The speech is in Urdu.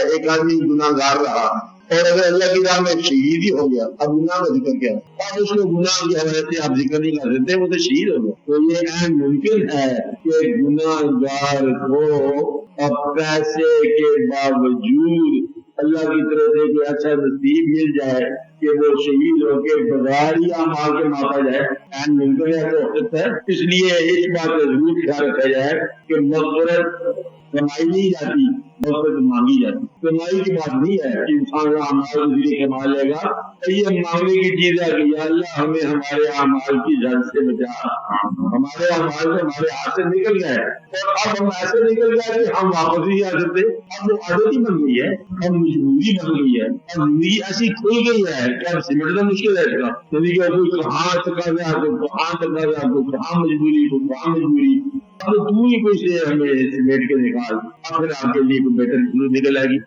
ایک آدمی گناہگار رہا اور اگر اللہ کی راہ میں شہید ہی ہو گیا، اب گناہ کا ذکر کیا؟ اب اس کو گناہ کی حوالے سے آپ ذکر نہیں کر سکتے، وہ تو شہید ہو گیا۔ تو یہ اہم ممکن ہے کہ گناہگار کو اب پیسے کے باوجود اللہ کی طرف سے کوئی اچھا نصیب مل جائے کہ وہ شہید ہو کے بغیر ہی اعمال کے ماپا جائے، اہم ممکن ہے تو ہو سکتا ہے۔ اس لیے اس بات کا ضرور خیال رکھا جائے کہ مغفرت کمائی نہیں جاتی، مغفرت مانگی جاتی۔ کمائی کی بات نہیں ہے کہ انسان اعمال کے ذریعے کما لے گا، یہ مانگنے کی چیز ہے کہ یا اللہ ہمیں ہمارے اعمال کی جد سے بچا، ہمارے اعمال سے ہمارے ہاتھ سے نکل گئے اور اب ہم ایسے نکل گئے کہ ہم واپس نہیں آ سکتے۔ اب وہ عادت ہی بن گئی ہے، اب مجبوری بن گئی ہے، اب زندگی ایسی کھل گئی ہے کہ اب سمٹنا مشکل ہے اس کا۔ زندگی کا کوئی کہاں تقاضا، کوئی کہاں تقاضا، کوئی کہاں مجبوری، کوئی کہاں مجبوری، اب تو ہی کوئی سے ہمیں سمیٹ کے نکال، اب پھر آپ کے لیے کوئی بہتر نکل آئے گی۔